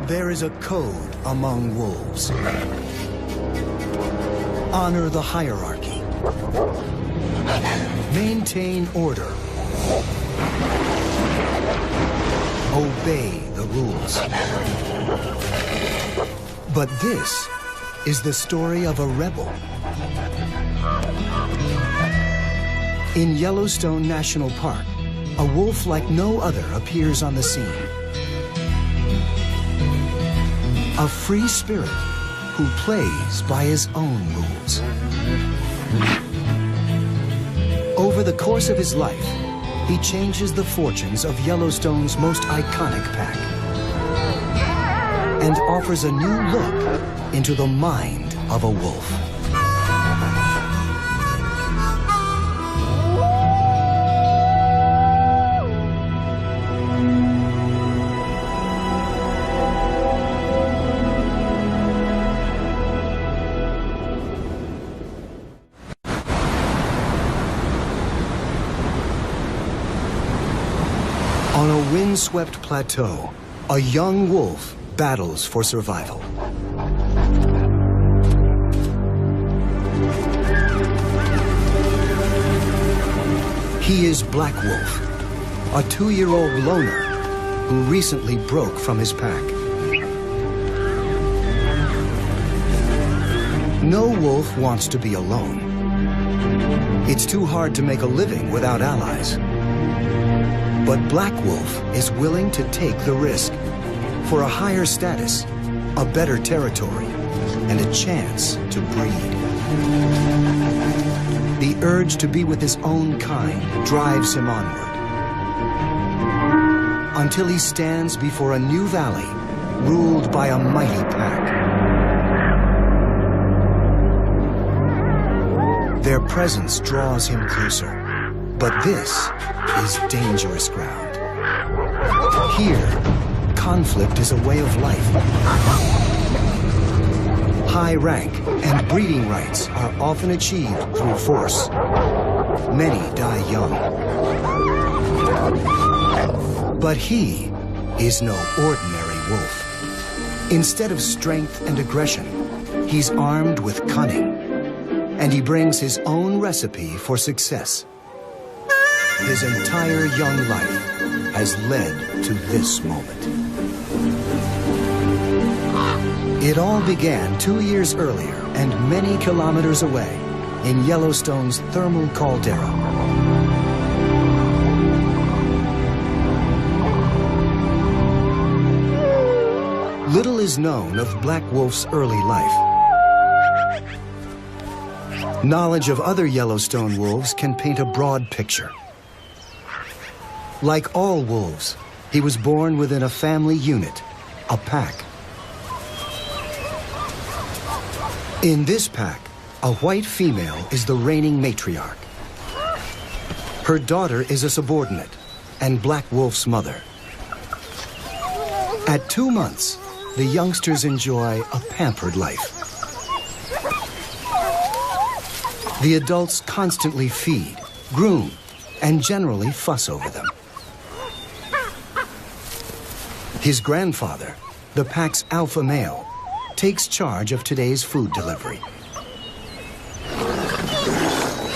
There is a code among wolves. Honor the hierarchy. Maintain order. Obey the rules. But this is the story of a rebel. In Yellowstone National Park, a wolf like no other appears on the scene. A free spirit who plays by his own rules. Over the course of his life, he changes the fortunes of Yellowstone's most iconic pack and offers a new look into the mind of a wolf. On a windswept plateau, a young wolf battles for survival. He is Black Wolf, a 2-year-old loner who recently broke from his pack. No wolf wants to be alone. It's too hard to make a living without allies. But Black Wolf is willing to take the risk for a higher status, a better territory, and a chance to breed. The urge to be with his own kind drives him onward, until he stands before a new valley ruled by a mighty pack. Their presence draws him closer, but this is dangerous ground. Here, conflict is a way of life. High rank and breeding rights are often achieved through force. Many die young. But he is no ordinary wolf. Instead of strength and aggression, he's armed with cunning, and he brings his own recipe for success. His entire young life has led to this moment. It all began 2 years earlier and many kilometers away in Yellowstone's thermal caldera. Little is known of Black Wolf's early life. Knowledge of other Yellowstone wolves can paint a broad picture. Like all wolves, he was born within a family unit, a pack. In this pack, a white female is the reigning matriarch. Her daughter is a subordinate and Black Wolf's mother. At 2 months, the youngsters enjoy a pampered life. The adults constantly feed, groom, and generally fuss over them. His grandfather, the pack's alpha male, takes charge of today's food delivery.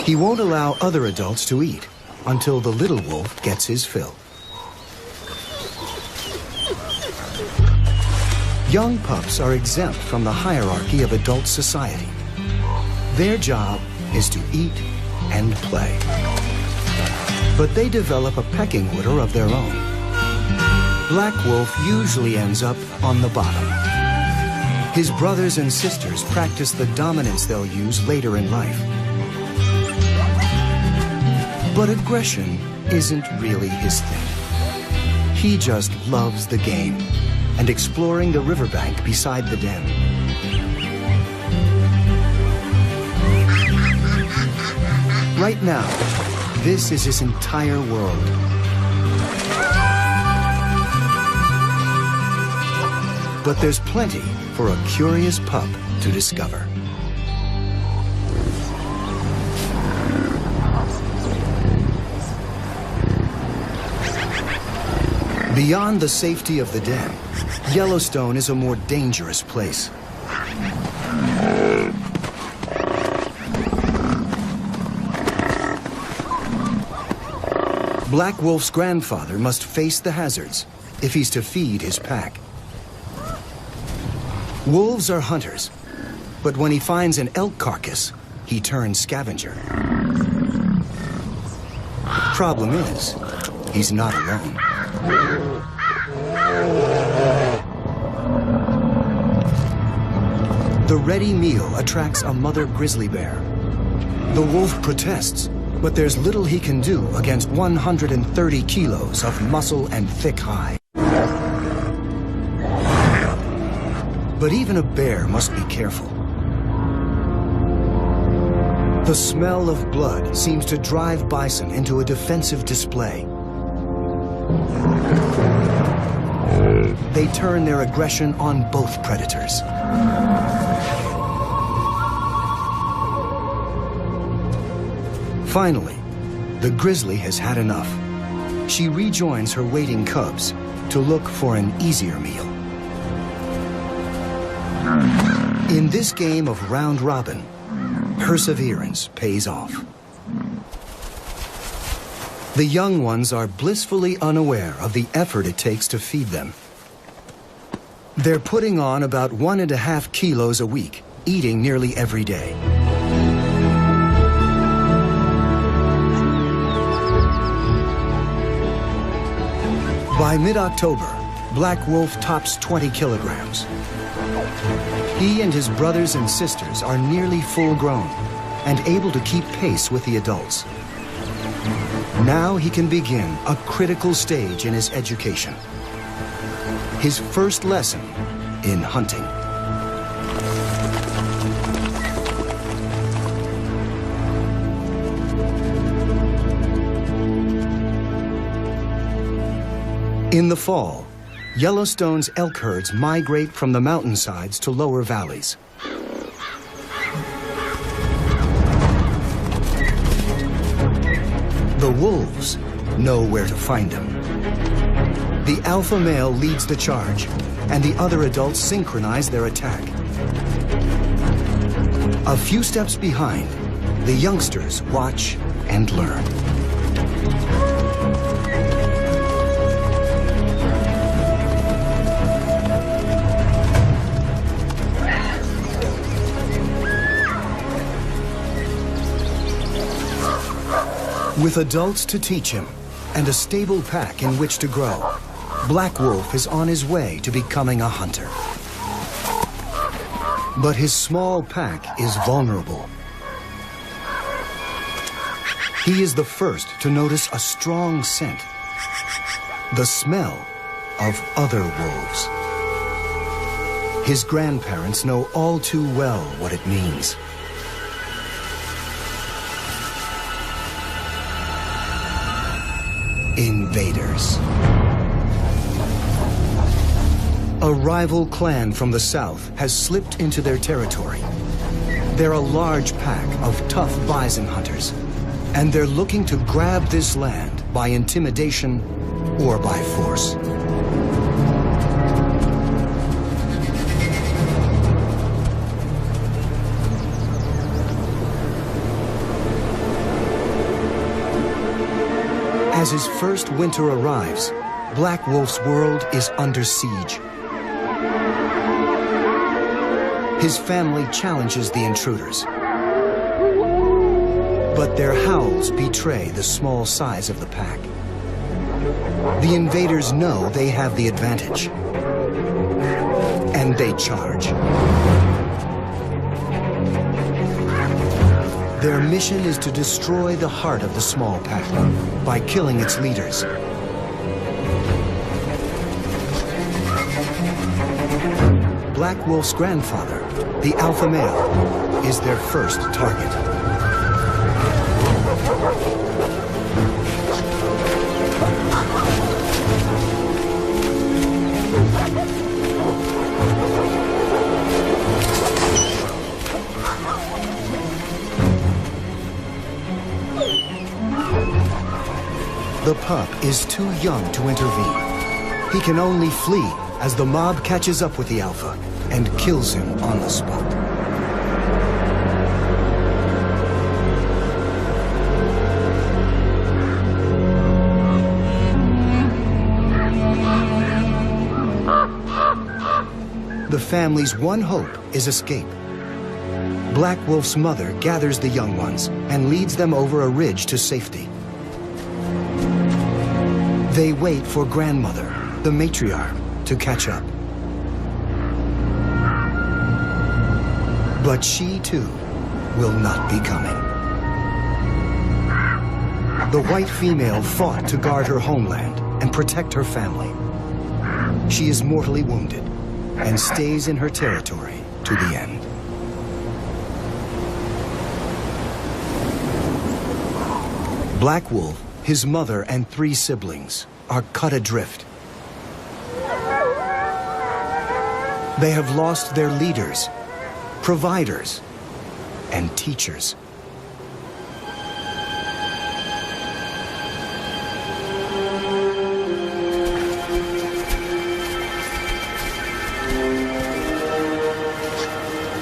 He won't allow other adults to eat until the little wolf gets his fill. Young pups are exempt from the hierarchy of adult society. Their job is to eat and play. But they develop a pecking order of their own. Black Wolf usually ends up on the bottom. His brothers and sisters practice the dominance they'll use later in life. But aggression isn't really his thing. He just loves the game and exploring the riverbank beside the den. Right now, this is his entire world. But there's plenty for a curious pup to discover. Beyond the safety of the den, Yellowstone is a more dangerous place. Black Wolf's grandfather must face the hazards if he's to feed his pack. Wolves are hunters, but when he finds an elk carcass, he turns scavenger. Problem is, he's not alone. The ready meal attracts a mother grizzly bear. The wolf protests, but there's little he can do against 130 kilos of muscle and thick hide. But even a bear must be careful. The smell of blood seems to drive bison into a defensive display. They turn their aggression on both predators. Finally, the grizzly has had enough. She rejoins her waiting cubs to look for an easier meal. In this game of round robin, perseverance pays off. The young ones are blissfully unaware of the effort it takes to feed them. They're putting on about 1.5 kilos a week, eating nearly every day. By mid-October, Black Wolf tops 20 kilograms. He and his brothers and sisters are nearly full-grown and able to keep pace with the adults. Now he can begin a critical stage in his education. His first lesson in hunting. In the fall, Yellowstone's elk herds migrate from the mountainsides to lower valleys. The wolves know where to find him. The alpha male leads the charge, and the other adults synchronize their attack. A few steps behind, the youngsters watch and learn. With adults to teach him and a stable pack in which to grow, Black Wolf is on his way to becoming a hunter. But his small pack is vulnerable. He is the first to notice a strong scent, the smell of other wolves. His grandparents know all too well what it means. Invaders. A rival clan from the south has slipped into their territory. They're a large pack of tough bison hunters, and they're looking to grab this land by intimidation or by force. As his first winter arrives, Black Wolf's world is under siege. His family challenges the intruders, but their howls betray the small size of the pack. The invaders know they have the advantage, and they charge. Their mission is to destroy the heart of the small pack by killing its leaders. Black Wolf's grandfather, the alpha male, is their first target. The pup is too young to intervene, He can only flee as the mob catches up with the alpha and kills him on the spot. The family's one hope is escape. Black Wolf's mother gathers the young ones and leads them over a ridge to safety. They wait for grandmother, the matriarch, to catch up. But she, too, will not be coming. The white female fought to guard her homeland and protect her family. She is mortally wounded and stays in her territory to the end. Black Wolf, his mother, and 3 siblings are cut adrift. They have lost their leaders, providers, and teachers.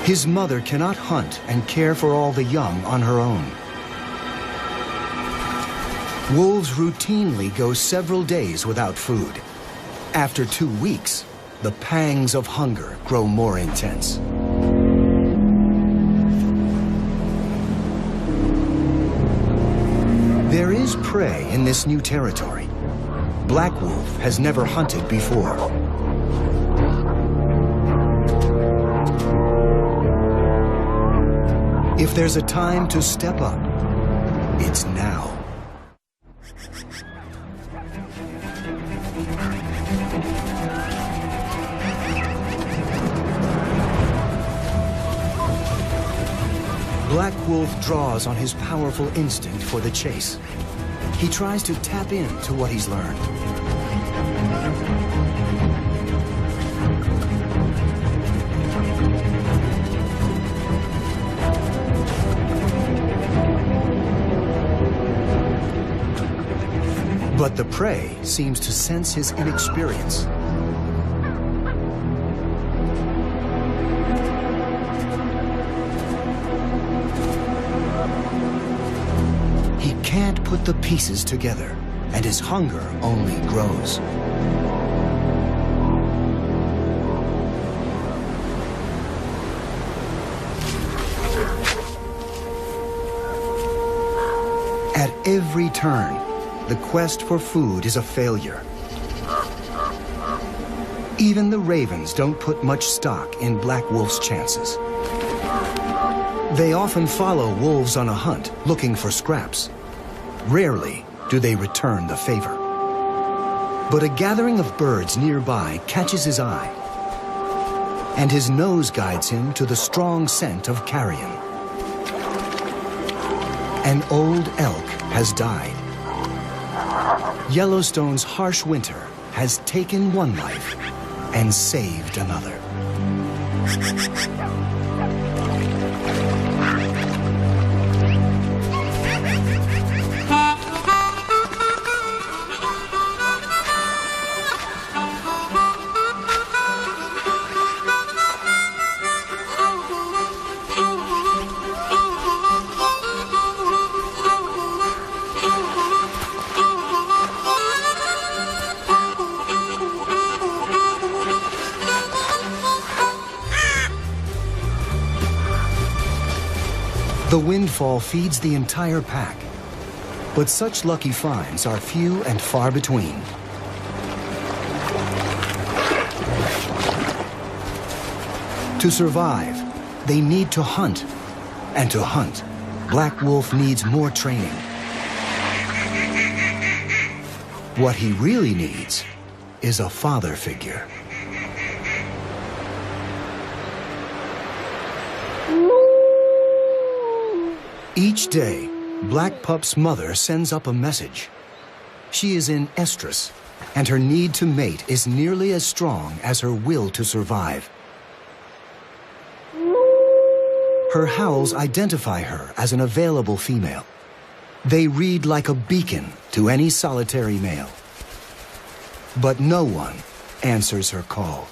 His mother cannot hunt and care for all the young on her own. Wolves routinely go several days without food. After 2 weeks, the pangs of hunger grow more intense. There is prey in this new territory. Black Wolf has never hunted before. If there's a time to step up, it's now. Black Wolf draws on his powerful instinct for the chase. He tries to tap into what he's learned. But the prey seems to sense his inexperience. He can't put the pieces together, and his hunger only grows. At every turn, the quest for food is a failure. Even the ravens don't put much stock in Black Wolf's chances. They often follow wolves on a hunt, looking for scraps. Rarely do they return the favor. But a gathering of birds nearby catches his eye, and his nose guides him to the strong scent of carrion. An old elk has died. Yellowstone's harsh winter has taken one life and saved another. The windfall feeds the entire pack, but such lucky finds are few and far between. To survive, they need to hunt, and to hunt, Black Wolf needs more training. What he really needs is a father figure. Each day, Black Pup's mother sends up a message. She is in estrus, and her need to mate is nearly as strong as her will to survive. Her howls identify her as an available female. They read like a beacon to any solitary male. But no one answers her call.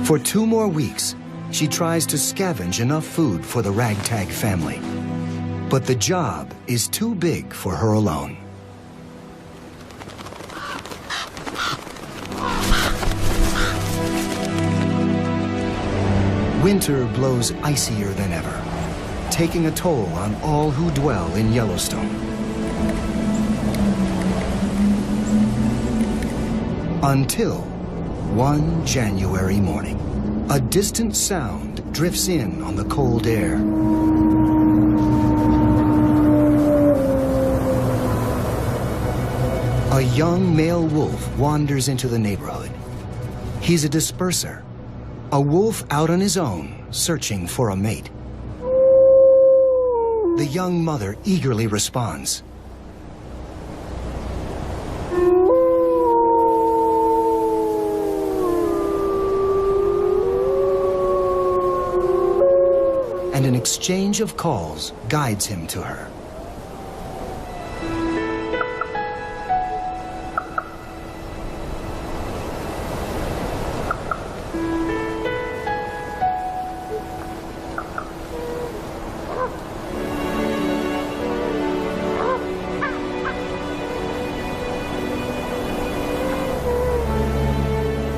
For 2 more weeks, she tries to scavenge enough food for the ragtag family. But the job is too big for her alone. Winter blows icier than ever, taking a toll on all who dwell in Yellowstone. Until one January morning, a distant sound drifts in on the cold air. A young male wolf wanders into the neighborhood. He's a disperser, a wolf out on his own, searching for a mate. The young mother eagerly responds. And an exchange of calls guides him to her.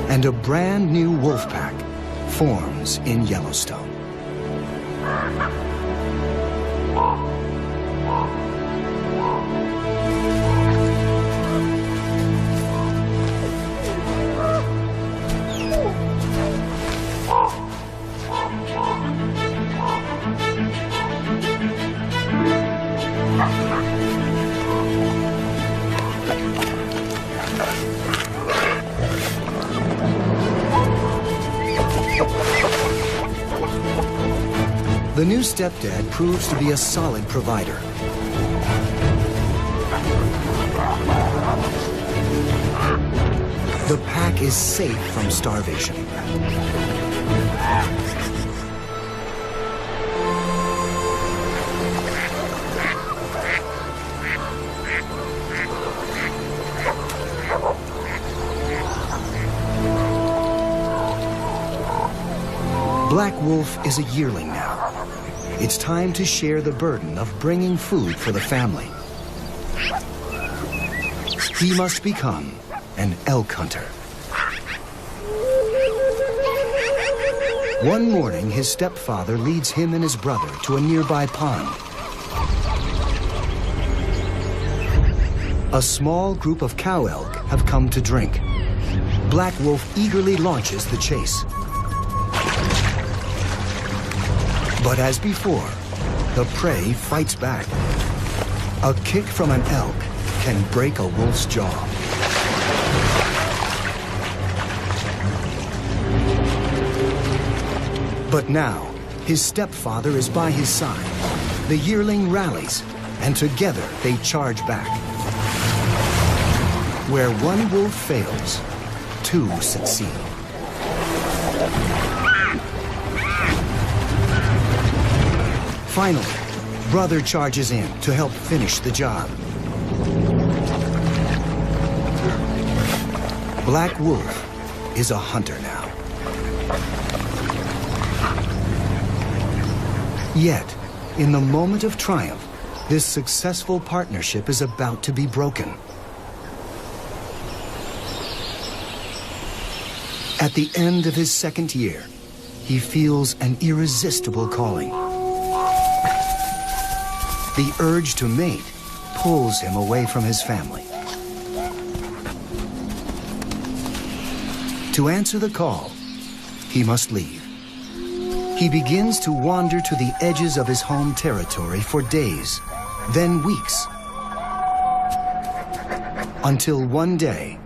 And a brand new wolf pack forms in Yellowstone. The new stepdad proves to be a solid provider. The pack is safe from starvation. Black Wolf is a yearling now. It's time to share the burden of bringing food for the family. He must become an elk hunter. One morning, his stepfather leads him and his brother to a nearby pond. A small group of cow elk have come to drink. Black Wolf eagerly launches the chase. But as before, the prey fights back. A kick from an elk can break a wolf's jaw. But now, his stepfather is by his side. The yearling rallies, and together they charge back. Where one wolf fails, 2 succeed. Finally, brother charges in to help finish the job. Black Wolf is a hunter now. Yet, in the moment of triumph, this successful partnership is about to be broken. At the end of his 2nd year, he feels an irresistible calling. The urge to mate pulls him away from his family. To answer the call, he must leave. He begins to wander to the edges of his home territory for days, then weeks, until one day,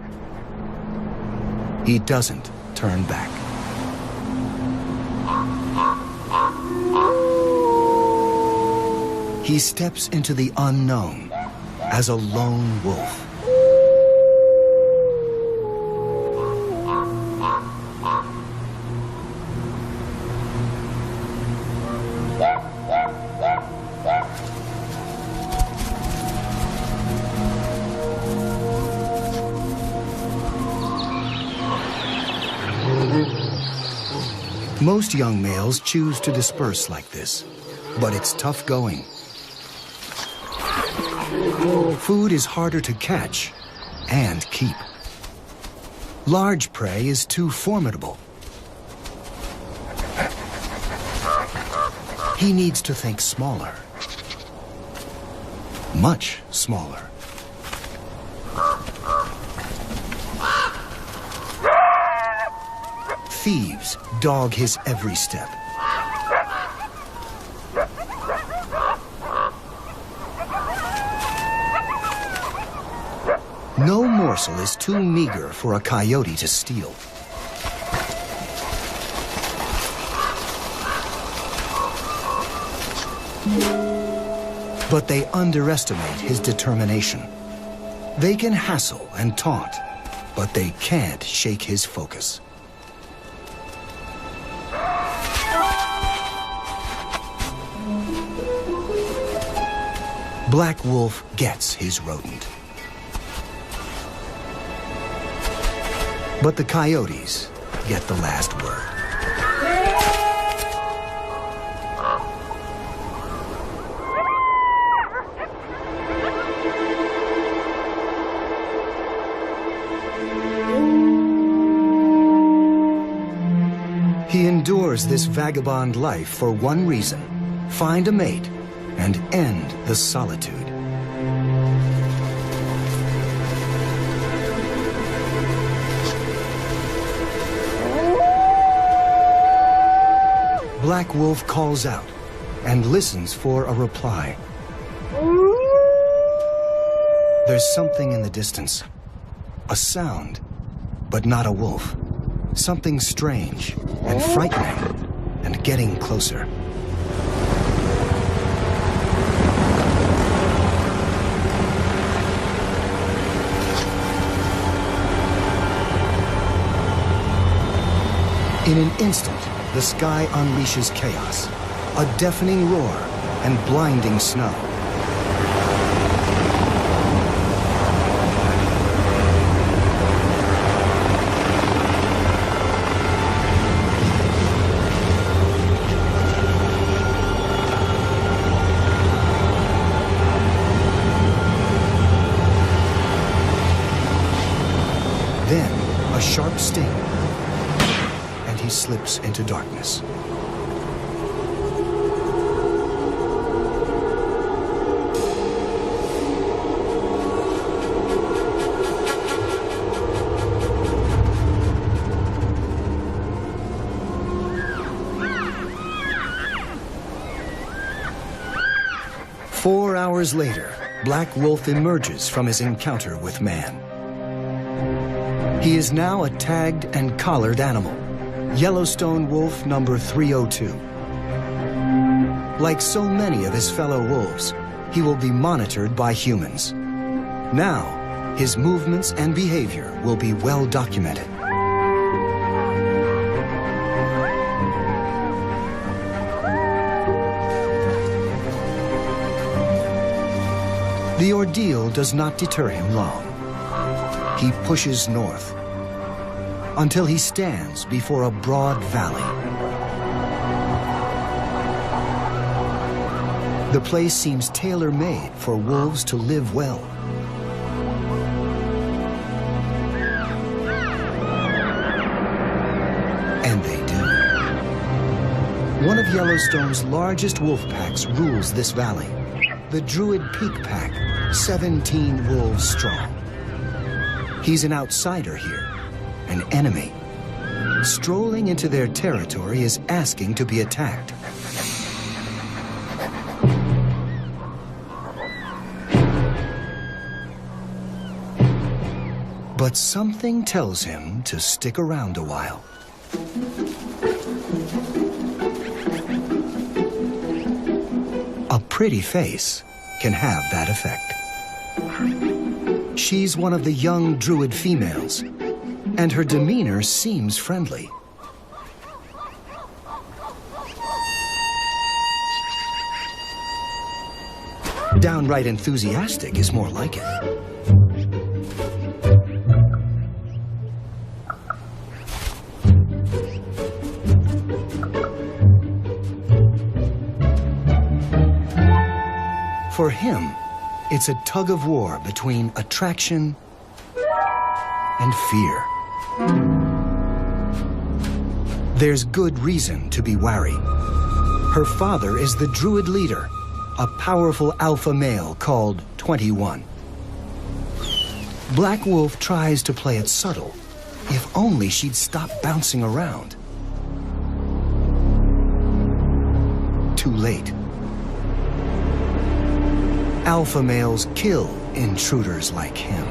he doesn't turn back. He steps into the unknown as a lone wolf. Most young males choose to disperse like this, but it's tough going. Food is harder to catch and keep. Large prey is too formidable. He needs to think smaller. Much smaller. Thieves dog his every step. No morsel is too meager for a coyote to steal. But they underestimate his determination. They can hassle and taunt, but they can't shake his focus. Black Wolf gets his rodent. But the coyotes get the last word. He endures this vagabond life for one reason: find a mate and end the solitude. Black Wolf calls out and listens for a reply. There's something in the distance. A sound, but not a wolf. Something strange and frightening and getting closer. In an instant, the sky unleashes chaos, a deafening roar and blinding snow. Then, a sharp sting, and he slips into darkness. Four hours later, Black Wolf emerges from his encounter with man. He is now a tagged and collared animal, Yellowstone wolf number 302. Like so many of his fellow wolves, he will be monitored by humans. Now, his movements and behavior will be well documented. The ordeal does not deter him long. He pushes north until he stands before a broad valley. The place seems tailor-made for wolves to live well. And they do. One of Yellowstone's largest wolf packs rules this valley. The Druid Peak pack, 17 wolves strong. He's an outsider here, an enemy. Strolling into their territory is asking to be attacked. But something tells him to stick around a while. A pretty face can have that effect. She's one of the young Druid females, and her demeanor seems friendly. Downright enthusiastic is more like it. For him, it's a tug of war between attraction and fear. There's good reason to be wary. Her father is the Druid leader, a powerful alpha male called 21. Black Wolf tries to play it subtle. If only she'd stop bouncing around. Too late. Alpha males kill intruders like him.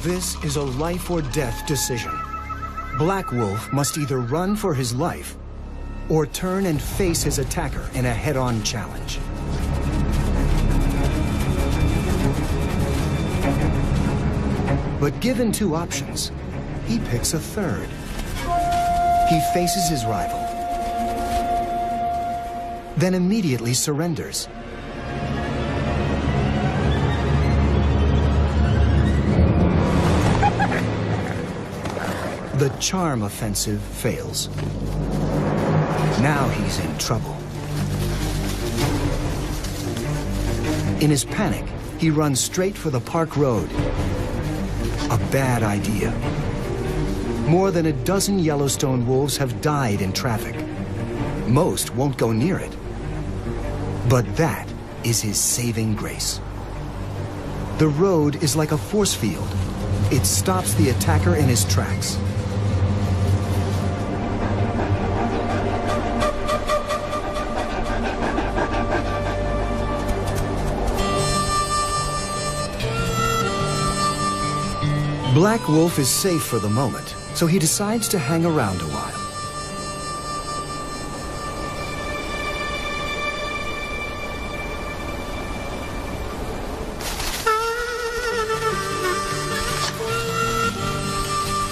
This is a life or death decision. Black Wolf must either run for his life or turn and face his attacker in a head-on challenge. But given two options, he picks a third. He faces his rival, then immediately surrenders. The charm offensive fails. Now he's in trouble. In his panic, he runs straight for the park road. A bad idea. More than a dozen Yellowstone wolves have died in traffic. Most won't go near it. But that is his saving grace. The road is like a force field. It stops the attacker in his tracks. Black Wolf is safe for the moment, so he decides to hang around a while.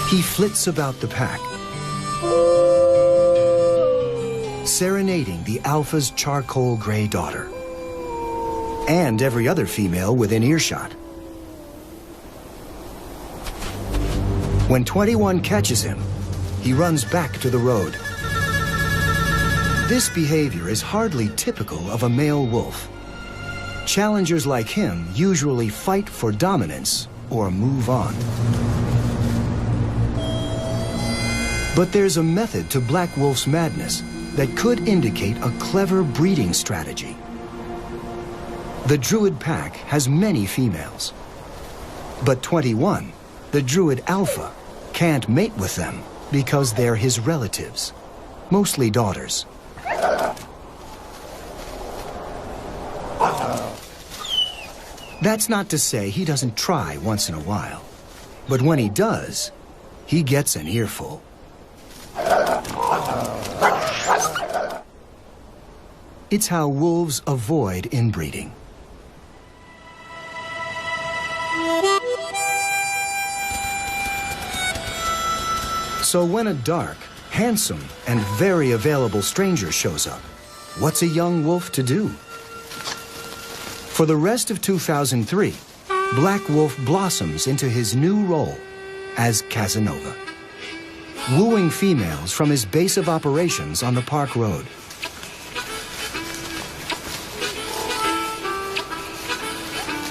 He flits about the pack, serenading the alpha's charcoal gray daughter, and every other female within earshot. When 21 catches him, he runs back to the road. This behavior is hardly typical of a male wolf. Challengers like him usually fight for dominance or move on. But there's a method to Black Wolf's madness that could indicate a clever breeding strategy. The Druid pack has many females, but 21, the Druid alpha, can't mate with them because they're his relatives, mostly daughters. That's not to say he doesn't try once in a while, but when he does, he gets an earful. It's how wolves avoid inbreeding. So when a dark, handsome, and very available stranger shows up, what's a young wolf to do? For the rest of 2003, Black Wolf blossoms into his new role as Casanova, wooing females from his base of operations on the park road.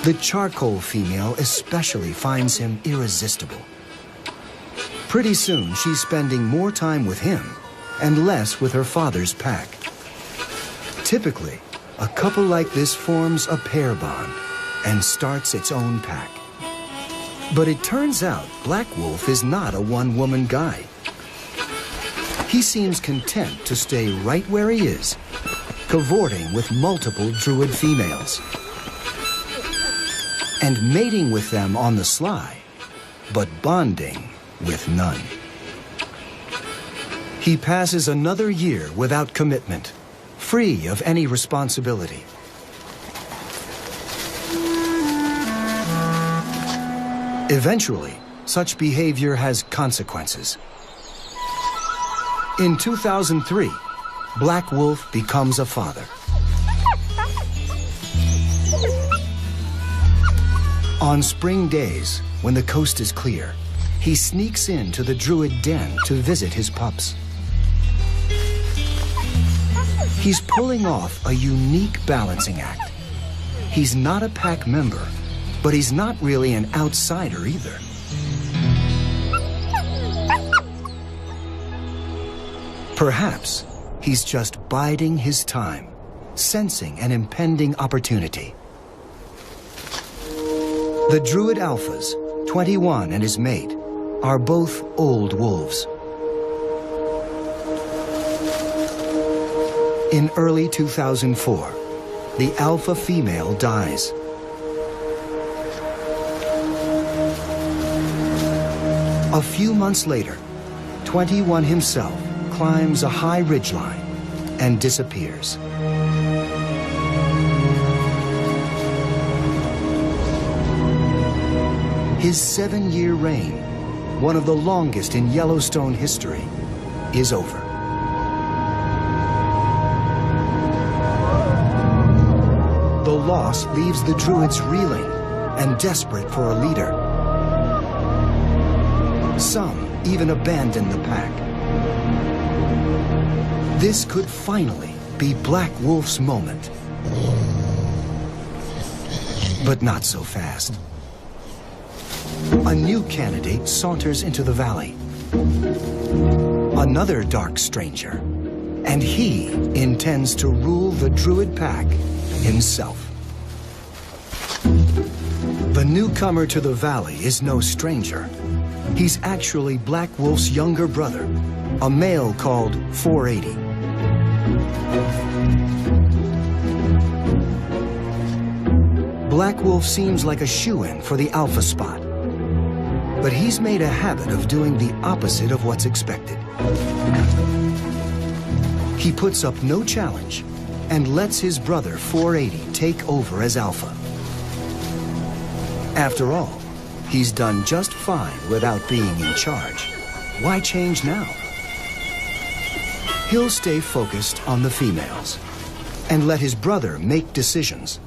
The charcoal female especially finds him irresistible. Pretty soon, she's spending more time with him and less with her father's pack. Typically, a couple like this forms a pair bond and starts its own pack. But it turns out Black Wolf is not a one-woman guy. He seems content to stay right where he is, cavorting with multiple Druid females and mating with them on the sly, but bonding with none. He passes another year without commitment, free of any responsibility. Eventually, such behavior has consequences. In 2003, Black Wolf becomes a father. On spring days, when the coast is clear, he sneaks into the Druid den to visit his pups. He's pulling off a unique balancing act. He's not a pack member, but he's not really an outsider either. Perhaps he's just biding his time, sensing an impending opportunity. The Druid Alphas, 21 and his mate, are both old wolves. In early 2004, the alpha female dies. A few months later, 21 himself climbs a high ridgeline and disappears. His 7-year reign, one of the longest in Yellowstone history, is over. The loss leaves the Druids reeling and desperate for a leader. Some even abandon the pack. This could finally be Black Wolf's moment. But not so fast. A new candidate saunters into the valley. Another dark stranger. And he intends to rule the Druid pack himself. The newcomer to the valley is no stranger. He's actually Black Wolf's younger brother, a male called 480. Black Wolf seems like a shoo-in for the alpha spot, but he's made a habit of doing the opposite of what's expected. He puts up no challenge and lets his brother 480 take over as alpha. After all, he's done just fine without being in charge. Why change now? He'll stay focused on the females and let his brother make decisions,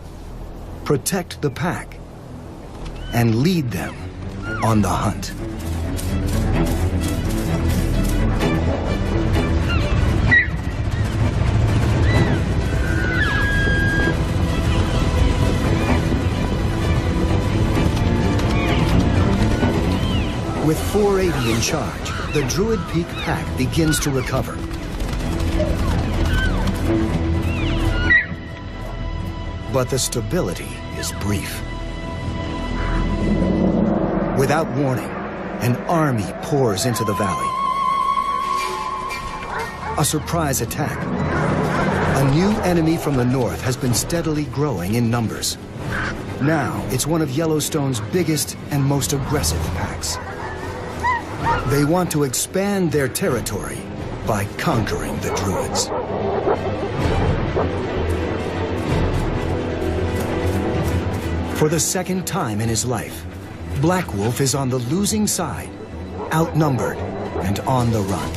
protect the pack, and lead them on the hunt. With 480 in charge, the Druid Peak pack begins to recover. But the stability is brief. Without warning, an army pours into the valley. A surprise attack. A new enemy from the north has been steadily growing in numbers. Now, it's one of Yellowstone's biggest and most aggressive packs. They want to expand their territory by conquering the Druids. For the second time in his life, Black Wolf is on the losing side, outnumbered and on the run.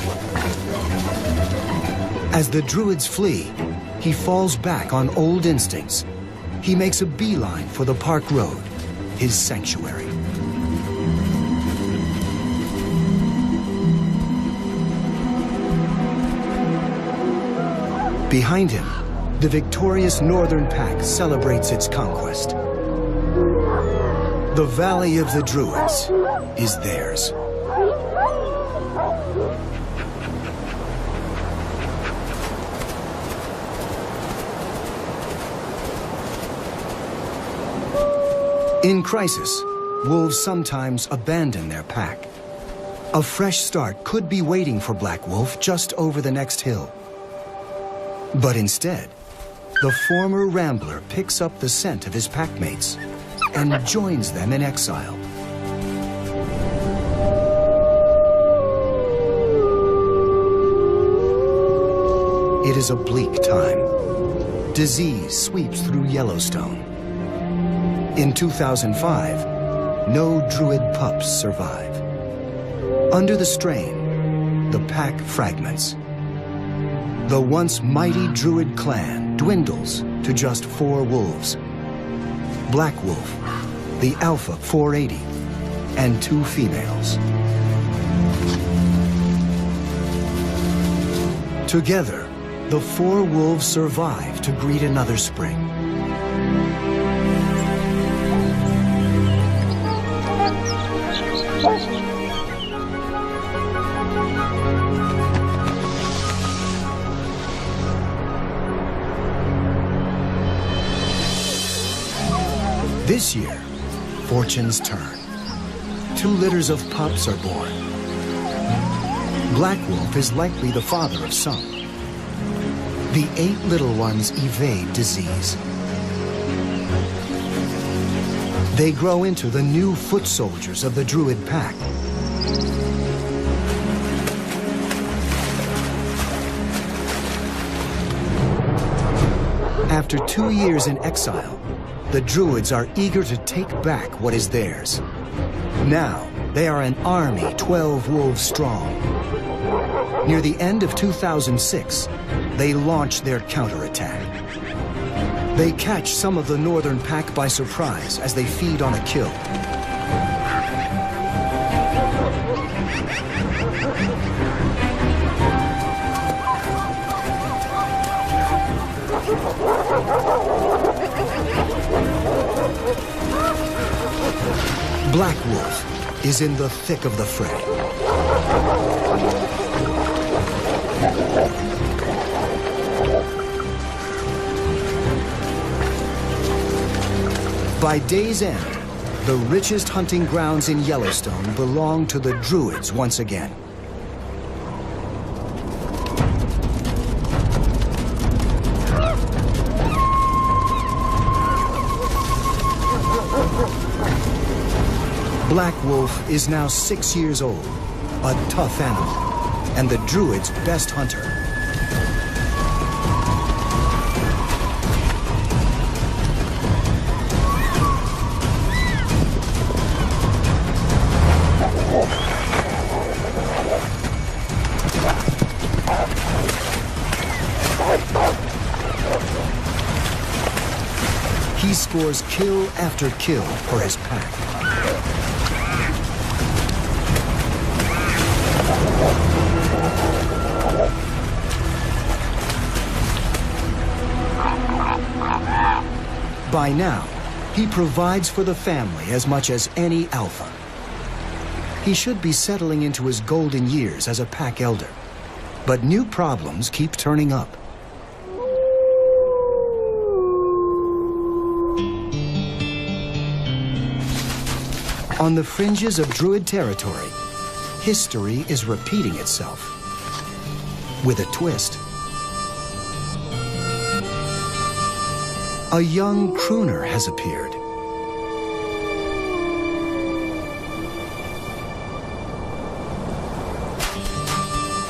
As the Druids flee, he falls back on old instincts. He makes a beeline for the Park Road, his sanctuary. Behind him, the victorious Northern Pack celebrates its conquest. The Valley of the Druids is theirs. In crisis, wolves sometimes abandon their pack. A fresh start could be waiting for Black Wolf just over the next hill. But instead, the former rambler picks up the scent of his packmates and joins them in exile. It is a bleak time. Disease sweeps through Yellowstone. In 2005, no Druid pups survive. Under the strain, the pack fragments. The once mighty Druid clan dwindles to just 4 wolves. Black Wolf, the Alpha 480, and 2 females. Together, the four wolves survive to greet another spring. This year, fortunes turn. Two litters of pups are born. Black Wolf is likely the father of some. The 8 little ones evade disease. They grow into the new foot soldiers of the Druid Pack. After 2 years in exile, the Druids are eager to take back what is theirs. Now, they are an army 12 wolves strong. Near the end of 2006, they launch their counterattack. They catch some of the northern pack by surprise as they feed on a kill. Black Wolf is in the thick of the fray. By day's end, the richest hunting grounds in Yellowstone belong to the Druids once again. Black Wolf is now 6 years old, a tough animal, and the Druids' best hunter. He scores kill after kill for his pack. By now, he provides for the family as much as any alpha. He should be settling into his golden years as a pack elder, but new problems keep turning up. On the fringes of Druid territory, history is repeating itself with a twist. A young crooner has appeared.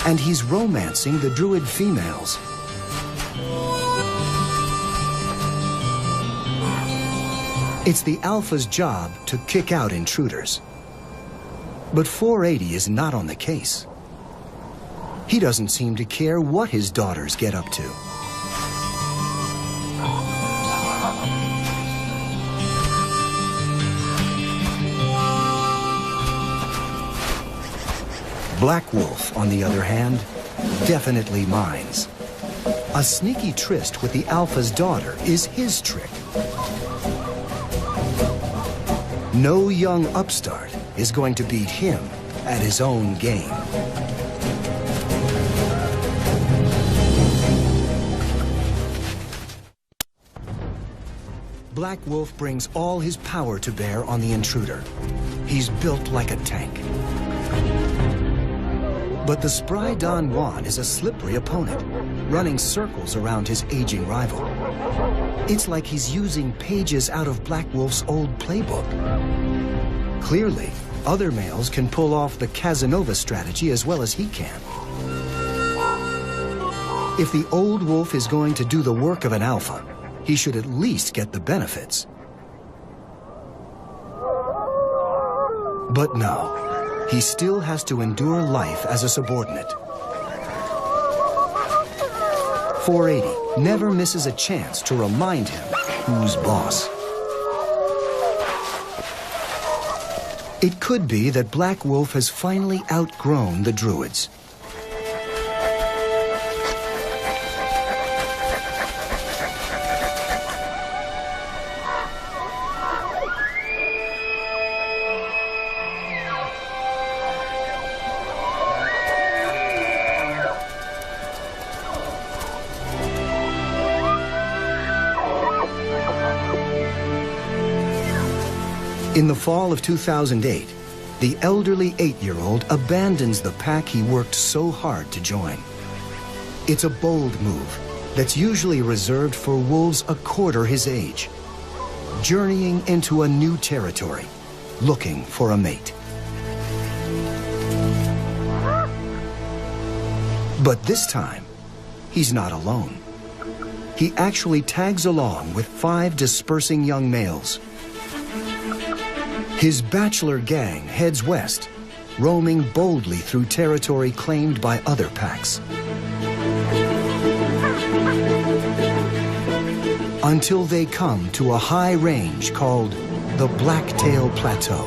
And he's romancing the Druid females. It's the alpha's job to kick out intruders. But 480 is not on the case. He doesn't seem to care what his daughters get up to. Black Wolf, on the other hand, definitely minds. A sneaky tryst with the alpha's daughter is his trick. No young upstart is going to beat him at his own game. Black Wolf brings all his power to bear on the intruder. He's built like a tank. But the spry Don Juan is a slippery opponent, running circles around his aging rival. It's like he's using pages out of Black Wolf's old playbook. Clearly, other males can pull off the Casanova strategy as well as he can. If the old wolf is going to do the work of an alpha, he should at least get the benefits. But no. He still has to endure life as a subordinate. 480 never misses a chance to remind him who's boss. It could be that Black Wolf has finally outgrown the Druids. In the fall of 2008, the elderly 8-year-old abandons the pack he worked so hard to join. It's a bold move that's usually reserved for wolves a quarter his age, journeying into a new territory, looking for a mate. But this time, he's not alone. He actually tags along with 5 dispersing young males. His bachelor gang heads west, roaming boldly through territory claimed by other packs. Until they come to a high range called the Blacktail Plateau.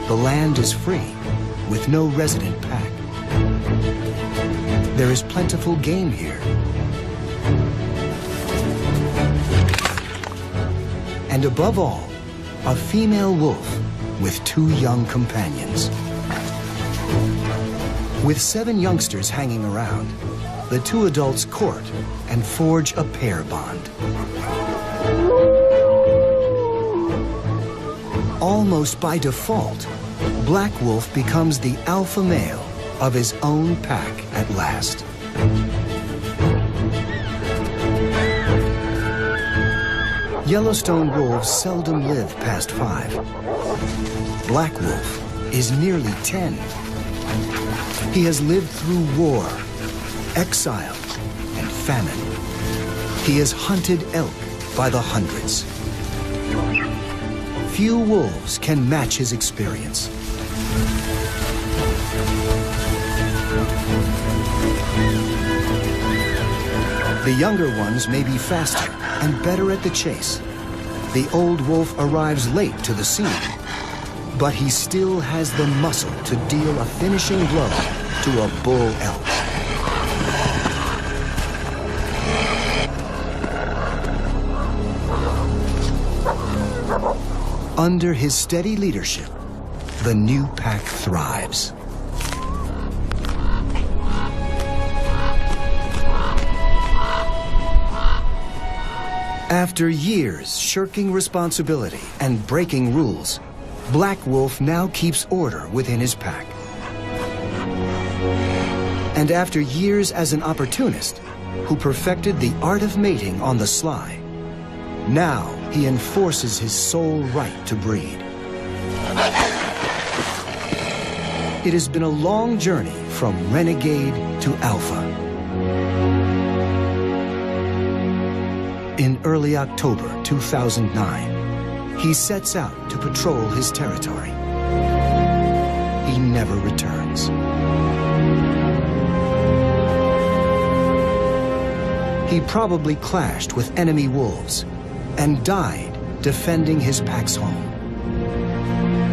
The land is free, with no resident pack. There is plentiful game here. And above all, a female wolf with 2 young companions. With 7 youngsters hanging around, the 2 adults court and forge a pair bond. Almost by default, Black Wolf becomes the alpha male of his own pack at last. Yellowstone wolves seldom live past 5. Black Wolf is nearly 10. He has lived through war, exile, and famine. He has hunted elk by the hundreds. Few wolves can match his experience. The younger ones may be faster and better at the chase. The old wolf arrives late to the scene, but he still has the muscle to deal a finishing blow to a bull elk. Under his steady leadership, the new pack thrives. After years shirking responsibility and breaking rules, Black Wolf now keeps order within his pack. And after years as an opportunist who perfected the art of mating on the sly, now he enforces his sole right to breed. It has been a long journey from renegade to alpha. In early October 2009, he sets out to patrol his territory. He never returns. He probably clashed with enemy wolves and died defending his pack's home.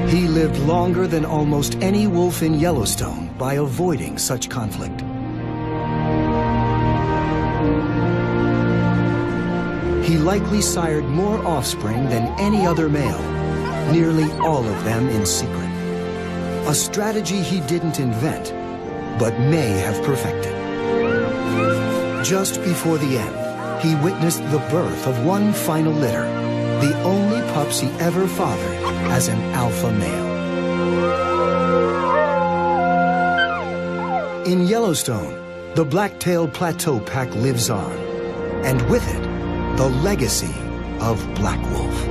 He lived longer than almost any wolf in Yellowstone by avoiding such conflict. He likely sired more offspring than any other male, nearly all of them in secret. A strategy he didn't invent, but may have perfected. Just before the end, he witnessed the birth of one final litter, the only pups he ever fathered as an alpha male. In Yellowstone, the Blacktail Plateau pack lives on, and with it, the legacy of Black Wolf.